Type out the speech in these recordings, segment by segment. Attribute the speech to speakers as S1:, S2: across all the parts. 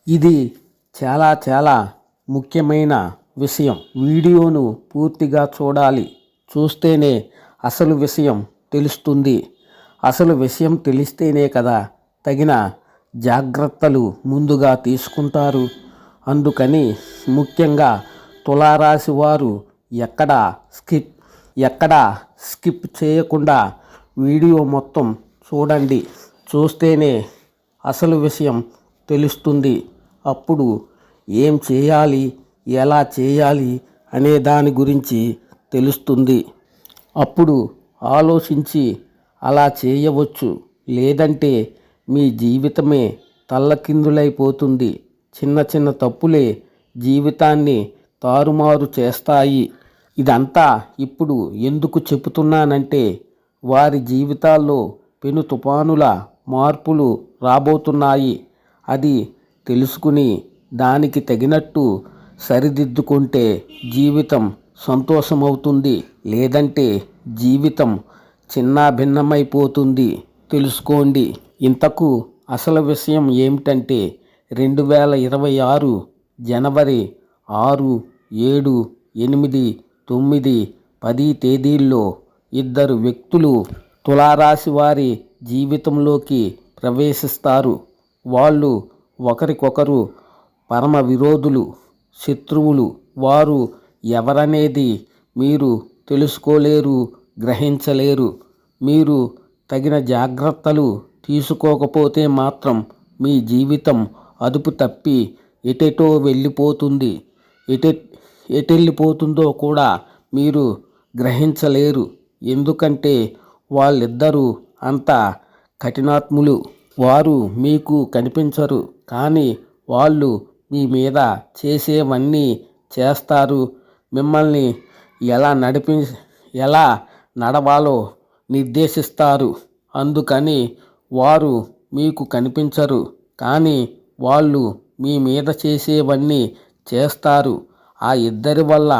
S1: ఇది చాలా చాలా ముఖ్యమైన విషయం. వీడియోను పూర్తిగా చూడాలి. చూస్తేనే అసలు విషయం తెలుస్తుంది. అసలు విషయం తెలిస్తేనే కదా తగిన జాగ్రత్తలు ముందుగా తీసుకుంటారు. అందుకని ముఖ్యంగా తులారాశి వారు ఎక్కడా స్కిప్ చేయకుండా వీడియో మొత్తం చూడండి. చూస్తేనే అసలు విషయం తెలుస్తుంది. అప్పుడు ఏం చేయాలి, ఎలా చేయాలి అనే దాని గురించి తెలుస్తుంది. అప్పుడు ఆలోచించి అలా చేయవచ్చు. లేదంటే మీ జీవితమే తల్లకిందులైపోతుంది. చిన్న చిన్న తప్పులే జీవితాన్ని తారుమారు చేస్తాయి. ఇదంతా ఇప్పుడు ఎందుకు చెబుతున్నానంటే వారి జీవితాల్లో పెను తుఫానుల మార్పులు రాబోతున్నాయి. అది తెలుసుకుని దానికి తగినట్టు సరిదిద్దుకుంటే జీవితం సంతోషమవుతుంది. లేదంటే జీవితం చిన్నాభిన్నమైపోతుంది. తెలుసుకోండి. ఇంతకు అసలు విషయం ఏమిటంటే 2026 జనవరి 6, 7, 8, 9, 10 తేదీల్లో ఇద్దరు వ్యక్తులు తులారాశి వారి జీవితంలోకి ప్రవేశిస్తారు. వాళ్ళు ఒకరికొకరు పరమ విరోధులు, శత్రువులు. వారు ఎవరనేది మీరు తెలుసుకోలేరు, గ్రహించలేరు. మీరు తగిన జాగ్రత్తలు తీసుకోకపోతే మాత్రం మీ జీవితం అదుపు తప్పి ఎటెటో వెళ్ళిపోతుంది. ఎటెళ్ళిపోతుందో కూడా మీరు గ్రహించలేరు. ఎందుకంటే వాళ్ళిద్దరూ అంత కఠినాత్ములు. వారు మీకు కనిపించరు, కానీ వాళ్ళు మీ మీద చేసేవన్నీ చేస్తారు. మిమ్మల్ని ఎలా నడవాలో నిర్దేశిస్తారు. అందుకని వారు మీకు కనిపించరు, కానీ వాళ్ళు మీ మీద చేసేవన్నీ చేస్తారు. ఆ ఇద్దరి వల్ల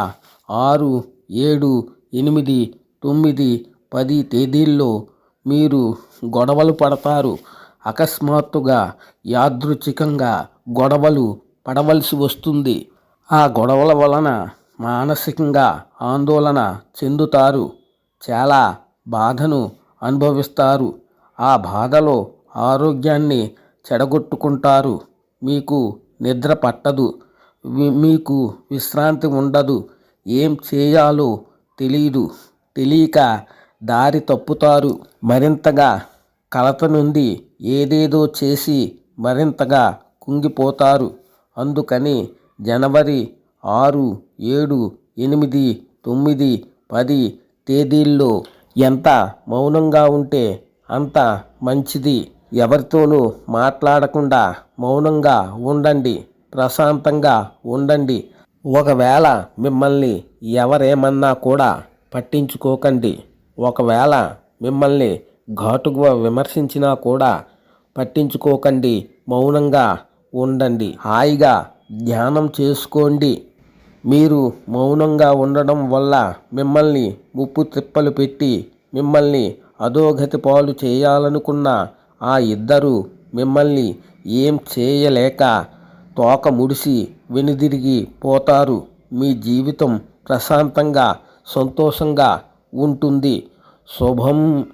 S1: 6, 7, 8, 9, 10 తేదీల్లో మీరు గొడవలు పడతారు. అకస్మాత్తుగా యాదృచ్ఛికంగా గొడవలు పడవలసి వస్తుంది. ఆ గొడవల వలన మానసికంగా ఆందోళన చెందుతారు. చాలా బాధను అనుభవిస్తారు. ఆ బాధలో ఆరోగ్యాన్ని చెడగొట్టుకుంటారు. మీకు నిద్ర పట్టదు. మీకు విశ్రాంతి ఉండదు. ఏం చేయాలో తెలియక దారి తప్పుతారు. మరింతగా కలత నుండి ఏదేదో చేసి మరింతగా కుంగిపోతారు. అందుకని జనవరి 6, 7, 8, 9, 10 తేదీల్లో ఎంత మౌనంగా ఉంటే అంత మంచిది. ఎవరితోనూ మాట్లాడకుండా మౌనంగా ఉండండి. ప్రశాంతంగా ఉండండి. ఒకవేళ మిమ్మల్ని ఎవరేమన్నా కూడా పట్టించుకోకండి. ఒకవేళ మిమ్మల్ని ఘాటుగా విమర్శించినా కూడా పట్టించుకోకండి. మౌనంగా ఉండండి. హాయిగా ధ్యానం చేసుకోండి. మీరు మౌనంగా ఉండడం వల్ల మిమ్మల్ని ముప్పు తిప్పలు పెట్టి మిమ్మల్ని అధోగతి పాలు చేయాలనుకున్న ఆ ఇద్దరు మిమ్మల్ని ఏం చేయలేక తోక ముడిసి వెనుదిరిగి పోతారు. మీ జీవితం ప్రశాంతంగా సంతోషంగా ఉంటుంది. శుభం.